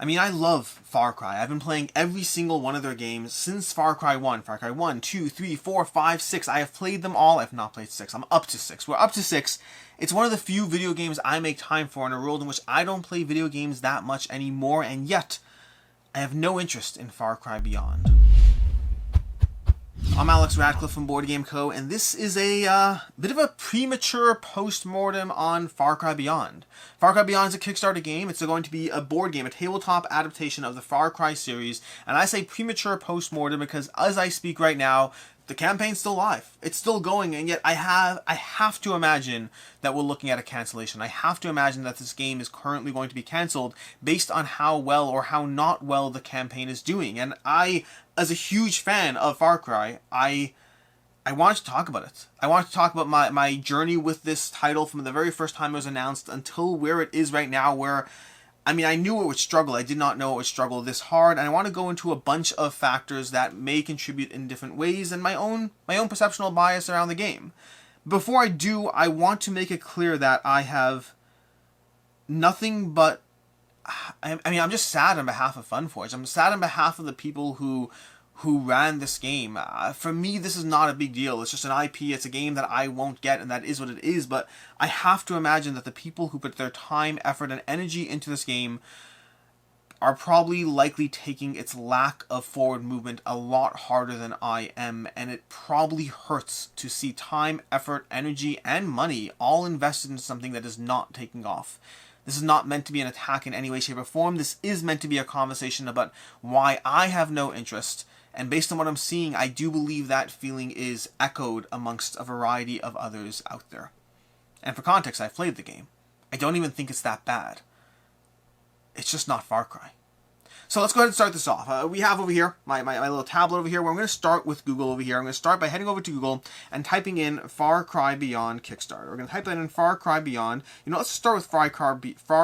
I mean, I love Far Cry. I've been playing every single one of their games since Far Cry 1. Far Cry 1, 2, 3, 4, 5, 6. I have played them all. I have not played 6. I'm up to 6. We're up to 6. It's one of the few video games I make time for in a world in which I don't play video games that much anymore, and yet I have no interest in Far Cry Beyond. I'm Alex Radcliffe from Board Game Co., and this is a bit of a premature post-mortem on Far Cry Beyond. Far Cry Beyond is a Kickstarter game. It's going to be a board game, a tabletop adaptation of the Far Cry series, and I say premature post-mortem because as I speak right now, the campaign's still live. It's still going, and yet I have to imagine that we're looking at a cancellation. I have to imagine that this game is currently going to be cancelled based on how well or how not well the campaign is doing. And I, as a huge fan of Far Cry, I want to talk about it. I want to talk about my journey with this title from the very first time it was announced until where it is right now, where I mean, I knew it would struggle. I did not know it would struggle this hard, and I want to go into a bunch of factors that may contribute in different ways and my own perceptual bias around the game. Before I do, I want to make it clear that I have nothing but... I mean, I'm just sad on behalf of FunForge. I'm sad on behalf of the people who ran this game. For me, this is not a big deal. It's just an IP. It's a game that I won't get, and that is what it is. But I have to imagine that the people who put their time, effort, and energy into this game are probably likely taking its lack of forward movement a lot harder than I am, and it probably hurts to see time, effort, energy, and money all invested in something that is not taking off. This is not meant to be an attack in any way, shape, or form. This is meant to be a conversation about why I have no interest. And based on what I'm seeing, I do believe that feeling is echoed amongst a variety of others out there. And for context, I've played the game. I don't even think it's that bad. It's just not Far Cry. So let's go ahead and start this off. We have over here, my little tablet over here, where I'm going to start with Google over here. I'm going to start by heading over to Google and typing in Far Cry Beyond Kickstarter. We're going to type that in Far Cry Beyond. You know, let's start with Far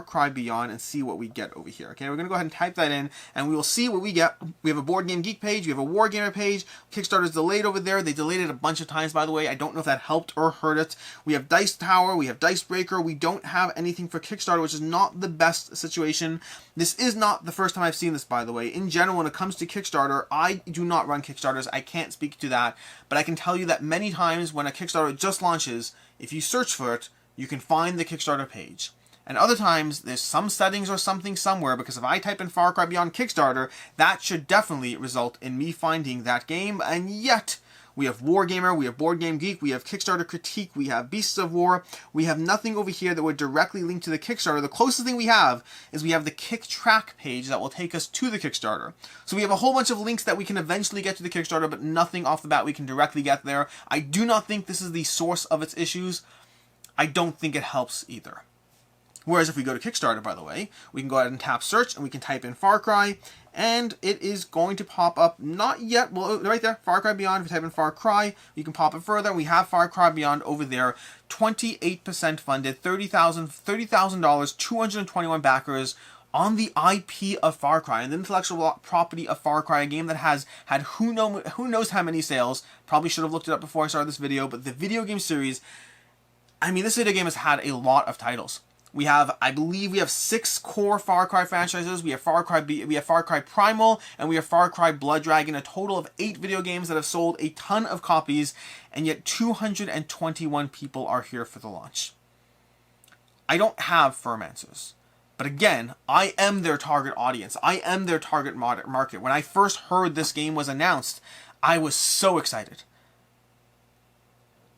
Cry Beyond and see what we get over here. Okay, we're going to go ahead and type that in, and we will see what we get. We have a Board Game Geek page. We have a Wargamer page. Kickstarter's delayed over there. They delayed it a bunch of times, by the way. I don't know if that helped or hurt it. We have Dice Tower. We have Dice Breaker. We don't have anything for Kickstarter, which is not the best situation. This is not the first time I've seen this, by the way. In general, when it comes to Kickstarter, I do not run Kickstarters. I can't speak to that. But I can tell you that many times when a Kickstarter just launches, if you search for it, you can find the Kickstarter page. And other times, there's some settings or something somewhere, because if I type in Far Cry Beyond Kickstarter, that should definitely result in me finding that game. And yet, we have Wargamer, we have Board Game Geek, we have Kickstarter Critique, we have Beasts of War. We have nothing over here that would directly link to the Kickstarter. The closest thing we have is we have the Kick Track page that will take us to the Kickstarter. So we have a whole bunch of links that we can eventually get to the Kickstarter, but nothing off the bat we can directly get there. I do not think this is the source of its issues. I don't think it helps either. Whereas if we go to Kickstarter, by the way, we can go ahead and tap search, and we can type in Far Cry, and it is going to pop up, not yet, well, right there, Far Cry Beyond. If you type in Far Cry, you can pop it further. We have Far Cry Beyond over there, 28% funded, $30,000, 221 backers on the IP of Far Cry, and the intellectual property of Far Cry, a game that has had who knows how many sales. Probably should have looked it up before I started this video, but the video game series, I mean, this video game has had a lot of titles. We have, I believe, we have 6 core Far Cry franchises. We have Far Cry Primal, and we have Far Cry Blood Dragon. A total of 8 video games that have sold a ton of copies, and yet 221 people are here for the launch. I don't have firm answers. But again, I am their target audience. I am their target market. When I first heard this game was announced, I was so excited.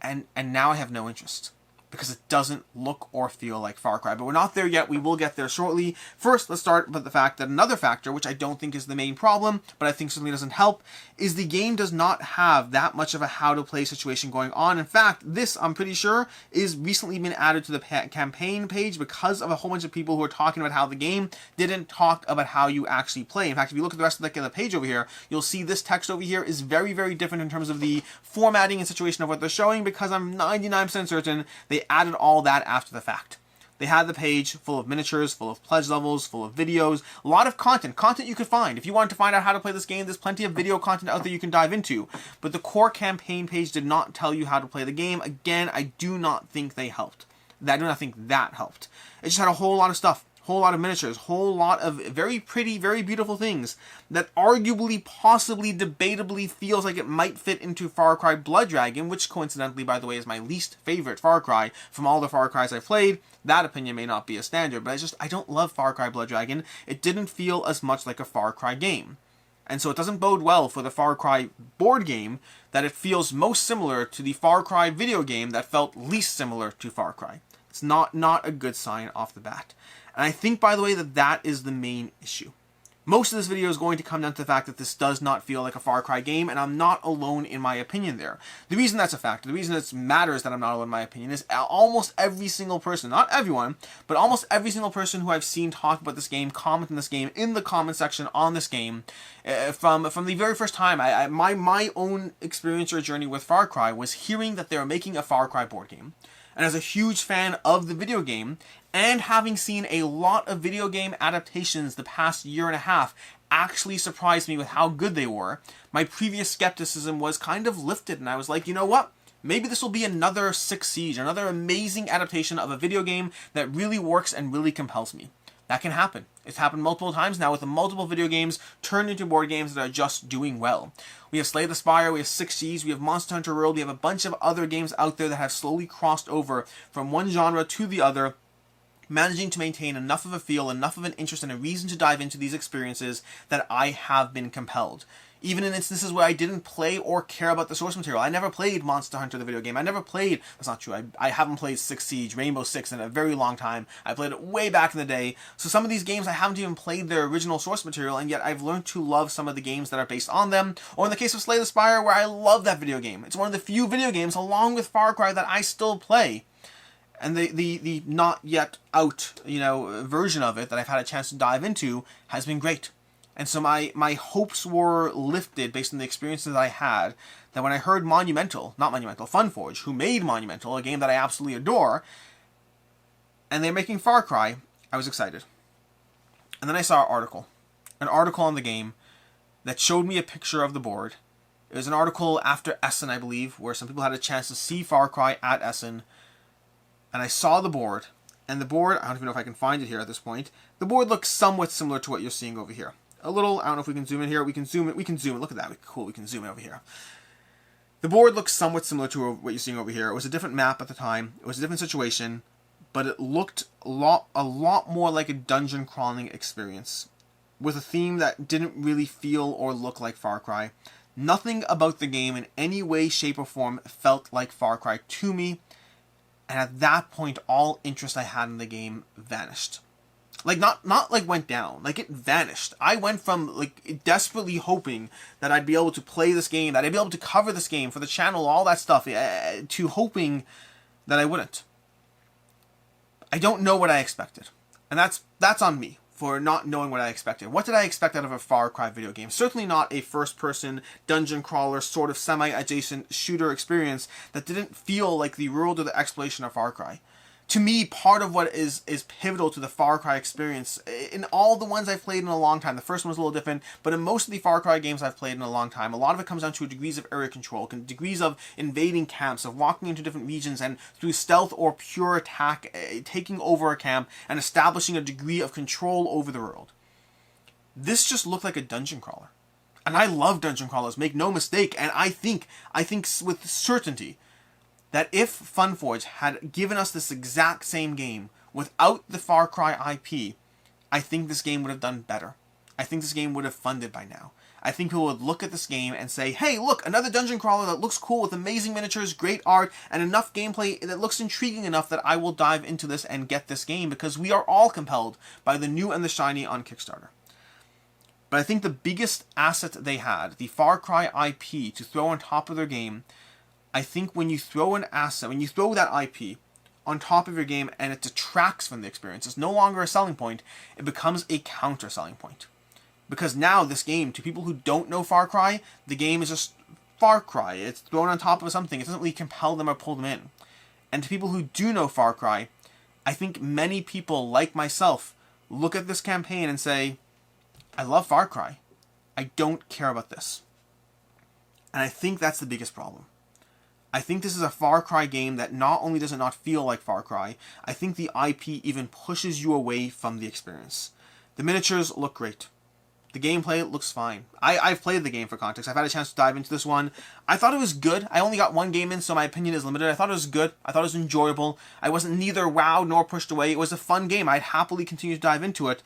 And now I have no interest, because it doesn't look or feel like Far Cry. But we're not there yet. We will get there shortly. First, let's start with the fact that another factor, which I don't think is the main problem, but I think certainly doesn't help, is the game does not have that much of a how-to-play situation going on. In fact, this, I'm pretty sure, is recently been added to the campaign page because of a whole bunch of people who are talking about how the game didn't talk about how you actually play. In fact, if you look at the rest of the page over here, you'll see this text over here is very, very different in terms of the formatting and situation of what they're showing, because I'm 99% certain they added all that after the fact. They had the page full of miniatures, full of pledge levels, full of videos, a lot of content you could find. If you wanted to find out how to play this game, there's plenty of video content out there you can dive into. But the core campaign page did not tell you how to play the game. Again, I do not think they helped. I do not think that helped. It just had a whole lot of stuff. whole lot of miniatures, whole lot of very pretty, very beautiful things that arguably, possibly, debatably feels like it might fit into Far Cry Blood Dragon, which coincidentally, by the way, is my least favorite Far Cry from all the Far Crys I've played. That opinion may not be a standard, but I don't love Far Cry Blood Dragon. It didn't feel as much like a Far Cry game. And so it doesn't bode well for the Far Cry board game that it feels most similar to the Far Cry video game that felt least similar to Far Cry. It's not a good sign off the bat. And I think, by the way, that is the main issue. Most of this video is going to come down to the fact that this does not feel like a Far Cry game, and I'm not alone in my opinion there. The reason that's a factor, the reason it matters that I'm not alone in my opinion, is almost every single person, not everyone, but almost every single person who I've seen talk about this game, comment on this game, in the comment section on this game, from the very first time, my own experience or journey with Far Cry was hearing that they were making a Far Cry board game. And as a huge fan of the video game, and having seen a lot of video game adaptations the past year and a half actually surprised me with how good they were, my previous skepticism was kind of lifted, and I was like, you know what? Maybe this will be another Six Siege, another amazing adaptation of a video game that really works and really compels me. That can happen. It's happened multiple times now with multiple video games turned into board games that are just doing well. We have Slay the Spire, we have Six Siege, we have Monster Hunter World, we have a bunch of other games out there that have slowly crossed over from one genre to the other, managing to maintain enough of a feel, enough of an interest, and a reason to dive into these experiences that I have been compelled. Even in instances where I didn't play or care about the source material. I never played Monster Hunter, the video game. I never played... That's not true. I haven't played Six Siege, Rainbow Six in a very long time. I played it way back in the day. So some of these games I haven't even played their original source material, and yet I've learned to love some of the games that are based on them. Or in the case of Slay the Spire, where I love that video game. It's one of the few video games, along with Far Cry, that I still play. And the not yet out, version of it that I've had a chance to dive into has been great. And so my hopes were lifted based on the experiences that I had, that when I heard Funforge, who made Monumental, a game that I absolutely adore, and they're making Far Cry, I was excited. And then I saw an article on the game that showed me a picture of the board. It was an article after Essen, I believe, where some people had a chance to see Far Cry at Essen, and I saw the board, and the board, I don't even know if I can find it here at this point, the board looks somewhat similar to what you're seeing over here. A little, I don't know if we can zoom in here, we can zoom it, look at that, cool, we can zoom in over here. The board looks somewhat similar to what you're seeing over here. It was a different map at the time, it was a different situation, but it looked a lot more like a dungeon crawling experience, with a theme that didn't really feel or look like Far Cry. Nothing about the game in any way, shape, or form felt like Far Cry to me, and at that point, all interest I had in the game vanished. Like, not like went down, like it vanished. I went from like desperately hoping that I'd be able to play this game, that I'd be able to cover this game for the channel, all that stuff, to hoping that I wouldn't. I don't know what I expected. And that's on me for not knowing what I expected. What did I expect out of a Far Cry video game? Certainly not a first-person dungeon crawler sort of semi-adjacent shooter experience that didn't feel like the world or the exploration of Far Cry. To me, part of what is pivotal to the Far Cry experience, in all the ones I've played in a long time, the first one was a little different, but in most of the Far Cry games I've played in a long time, a lot of it comes down to degrees of area control, degrees of invading camps, of walking into different regions, and through stealth or pure attack, taking over a camp, and establishing a degree of control over the world. This just looked like a dungeon crawler. And I love dungeon crawlers, make no mistake, and I think with certainty, that if Funforge had given us this exact same game without the Far Cry IP, I think this game would have done better. I think this game would have funded by now. I think people would look at this game and say, hey, look, another dungeon crawler that looks cool with amazing miniatures, great art, and enough gameplay that looks intriguing enough that I will dive into this and get this game, because we are all compelled by the new and the shiny on Kickstarter. But I think the biggest asset they had, the Far Cry IP, to throw on top of their game, I think when you throw an asset, when you throw that IP on top of your game and it detracts from the experience, it's no longer a selling point, it becomes a counter selling point. Because now this game, to people who don't know Far Cry, the game is just Far Cry. It's thrown on top of something. It doesn't really compel them or pull them in. And to people who do know Far Cry, I think many people, like myself, look at this campaign and say, I love Far Cry. I don't care about this. And I think that's the biggest problem. I think this is a Far Cry game that not only does it not feel like Far Cry, I think the IP even pushes you away from the experience. The miniatures look great. The gameplay looks fine. I've played the game for context. I've had a chance to dive into this one. I thought it was good. I only got one game in, so my opinion is limited. I thought it was good. I thought it was enjoyable. I wasn't neither wowed nor pushed away. It was a fun game. I'd happily continue to dive into it.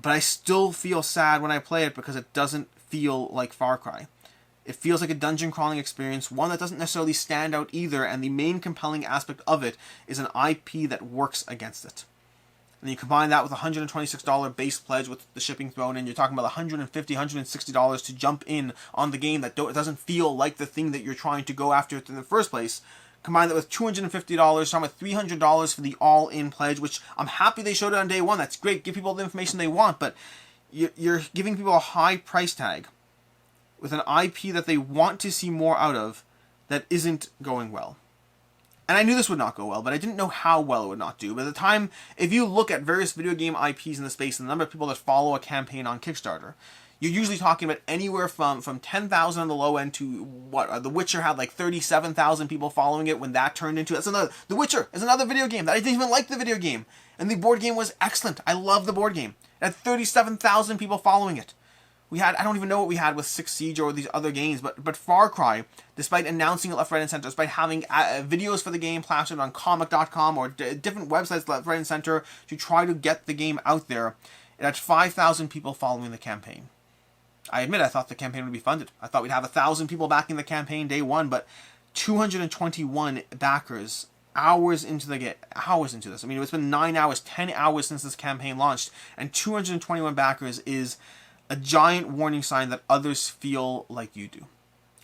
But I still feel sad when I play it because it doesn't feel like Far Cry. It feels like a dungeon crawling experience, one that doesn't necessarily stand out either, and the main compelling aspect of it is an IP that works against it. And you combine that with a $126 base pledge with the shipping thrown in, you're talking about $150, $160 to jump in on the game that doesn't feel like the thing that you're trying to go after in the first place. Combine that with $250, talking about $300 for the all-in pledge, which I'm happy they showed it on day one. That's great. Give people the information they want, but you're giving people a high price tag with an IP that they want to see more out of that isn't going well. And I knew this would not go well, but I didn't know how well it would not do. But at the time, if you look at various video game IPs in the space and the number of people that follow a campaign on Kickstarter, you're usually talking about anywhere from 10,000 on the low end to what? The Witcher had like 37,000 people following it when that turned into... The Witcher is another video game that I didn't even like the video game. And the board game was excellent. I love the board game. It had 37,000 people following it. We had, I don't even know what we had with Six Siege or these other games, but Far Cry, despite announcing it left, right, and center, despite having videos for the game plastered on comic.com or different websites left, right, and center to try to get the game out there, it had 5,000 people following the campaign. I admit I thought the campaign would be funded. I thought we'd have 1,000 people backing the campaign day one, but 221 backers hours into this. I mean, it's been 9 hours, 10 hours since this campaign launched, and 221 backers is a giant warning sign that others feel like you do.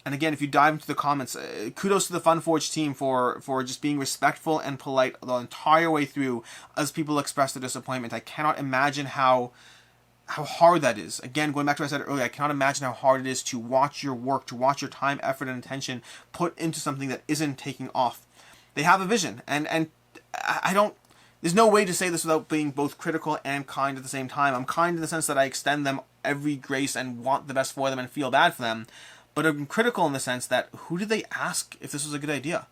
And again, if you dive into the comments, kudos to the FunForge team for just being respectful and polite the entire way through as people express their disappointment. I cannot imagine how hard that is. Again, going back to what I said earlier, I cannot imagine how hard it is to watch your work, to watch your time, effort, and attention put into something that isn't taking off. They have a vision, and I don't... There's no way to say this without being both critical and kind at the same time. I'm kind in the sense that I extend them every grace and want the best for them and feel bad for them. But I'm critical in the sense that who did they ask if this was a good idea?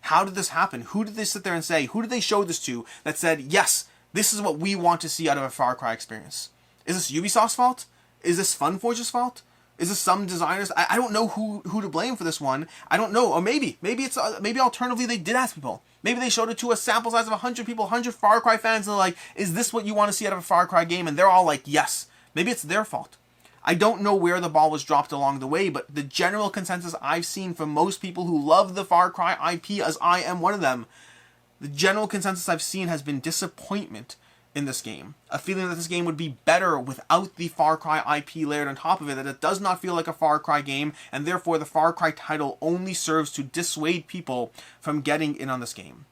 How did this happen? Who did they sit there and say? Who did they show this to that said, yes, this is what we want to see out of a Far Cry experience? Is this Ubisoft's fault? Is this FunForge's fault? Is this some designers? I don't know who to blame for this one. I don't know. Or maybe alternatively they did ask people. Maybe they showed it to a sample size of 100 people, 100 Far Cry fans, and they're like, is this what you want to see out of a Far Cry game? And they're all like, yes. Maybe it's their fault. I don't know where the ball was dropped along the way, but the general consensus I've seen from most people who love the Far Cry IP, as I am one of them, the general consensus I've seen has been disappointment in this game. A feeling that this game would be better without the Far Cry IP layered on top of it, that it does not feel like a Far Cry game, and therefore the Far Cry title only serves to dissuade people from getting in on this game.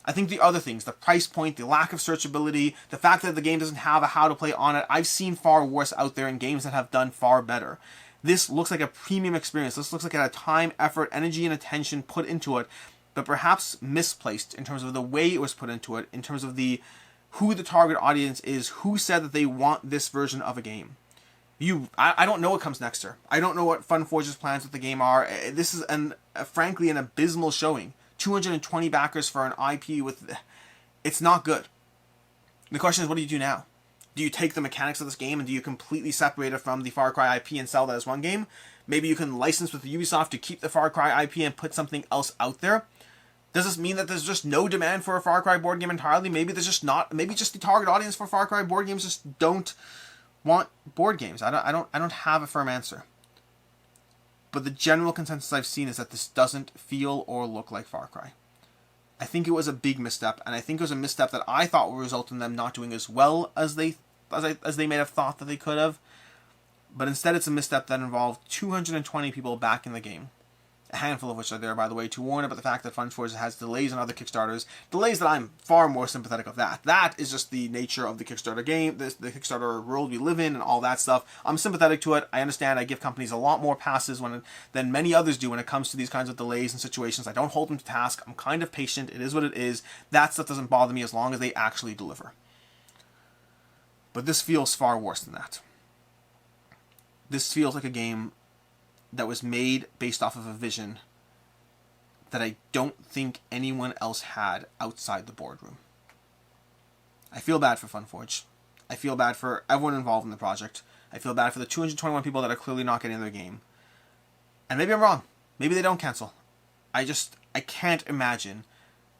I think the other things, the price point, the lack of searchability, the fact that the game doesn't have a how to play on it, I've seen far worse out there in games that have done far better. This looks like a premium experience. This looks like it had time, effort, energy, and attention put into it, but perhaps misplaced in terms of the way it was put into it, in terms of who the target audience is, who said that they want this version of a game. I don't know what comes next here. I don't know what FunForge's plans with the game are. This is frankly an abysmal showing. 220 backers for an IP with... It's not good. The question is, what do you do now? Do you take the mechanics of this game and do you completely separate it from the Far Cry IP and sell that as one game? Maybe you can license with Ubisoft to keep the Far Cry IP and put something else out there. Does this mean that there's just no demand for a Far Cry board game entirely? Maybe there's just not. Maybe just the target audience for Far Cry board games just don't want board games. I don't have a firm answer. But the general consensus I've seen is that this doesn't feel or look like Far Cry. I think it was a big misstep, and I think it was a misstep that I thought would result in them not doing as well as they may have thought that they could have. But instead, it's a misstep that involved 220 people back in the game. A handful of which are there, by the way, to warn about the fact that FunForge has delays on other Kickstarters. Delays that I'm far more sympathetic of that. That is just the nature of the Kickstarter game, the Kickstarter world we live in, and all that stuff. I'm sympathetic to it. I understand. I give companies a lot more passes than many others do when it comes to these kinds of delays and situations. I don't hold them to task. I'm kind of patient. It is what it is. That stuff doesn't bother me as long as they actually deliver. But this feels far worse than that. This feels like a game that was made based off of a vision that I don't think anyone else had outside the boardroom. I feel bad for FunForge. I feel bad for everyone involved in the project. I feel bad for the 221 people that are clearly not getting their game. And maybe I'm wrong. Maybe they don't cancel. I can't imagine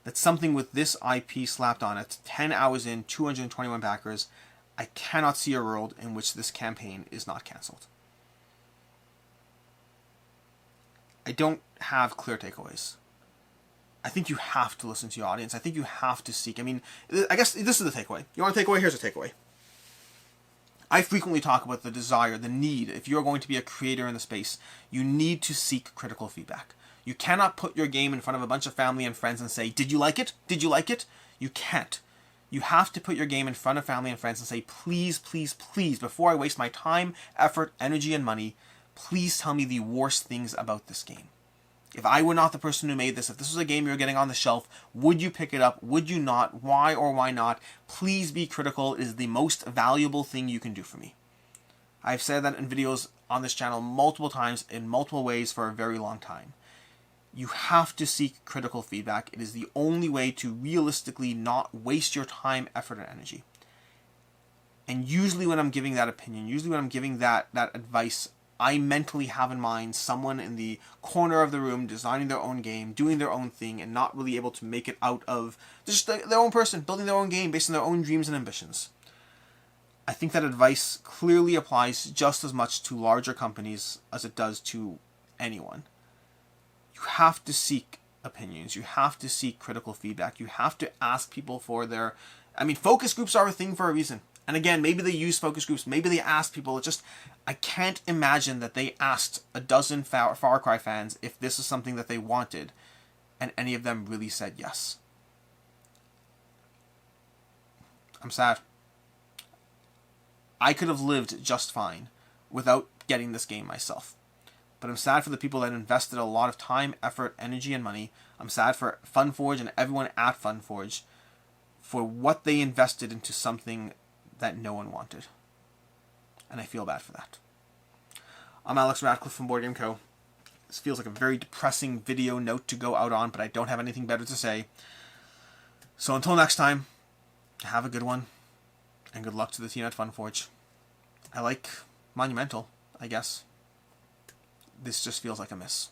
that something with this IP slapped on it, 10 hours in, 221 backers, I cannot see a world in which this campaign is not cancelled. I don't have clear takeaways. I think you have to listen to your audience. I think you have to seek. I mean, I guess this is the takeaway. You want a takeaway? Here's a takeaway. I frequently talk about the desire, the need. If you're going to be a creator in the space, you need to seek critical feedback. You cannot put your game in front of a bunch of family and friends and say, did you like it? Did you like it? You can't. You have to put your game in front of family and friends and say, please, please, please, before I waste my time, effort, energy, and money, please tell me the worst things about this game. If I were not the person who made this, if this was a game you were getting on the shelf, would you pick it up? Would you not? Why or why not? Please be critical. It is the most valuable thing you can do for me. I've said that in videos on this channel multiple times in multiple ways for a very long time. You have to seek critical feedback. It is the only way to realistically not waste your time, effort, and energy. And usually when I'm giving that opinion, usually when I'm giving that advice, I mentally have in mind someone in the corner of the room designing their own game, doing their own thing, and not really able to make it out of just their own person, building their own game based on their own dreams and ambitions. I think that advice clearly applies just as much to larger companies as it does to anyone. You have to seek opinions. You have to seek critical feedback. You have to ask people for their... I mean, focus groups are a thing for a reason. And again, maybe they use focus groups. Maybe they asked people. It just... I can't imagine that they asked a dozen Far Cry fans if this is something that they wanted, and any of them really said yes. I'm sad. I could have lived just fine without getting this game myself. But I'm sad for the people that invested a lot of time, effort, energy, and money. I'm sad for FunForge and everyone at FunForge for what they invested into something that no one wanted. And I feel bad for that. I'm Alex Radcliffe from Board Game Co. This feels like a very depressing video note to go out on, but I don't have anything better to say. So until next time, have a good one, and good luck to the team at FunForge. I like Monumental, I guess. This just feels like a miss.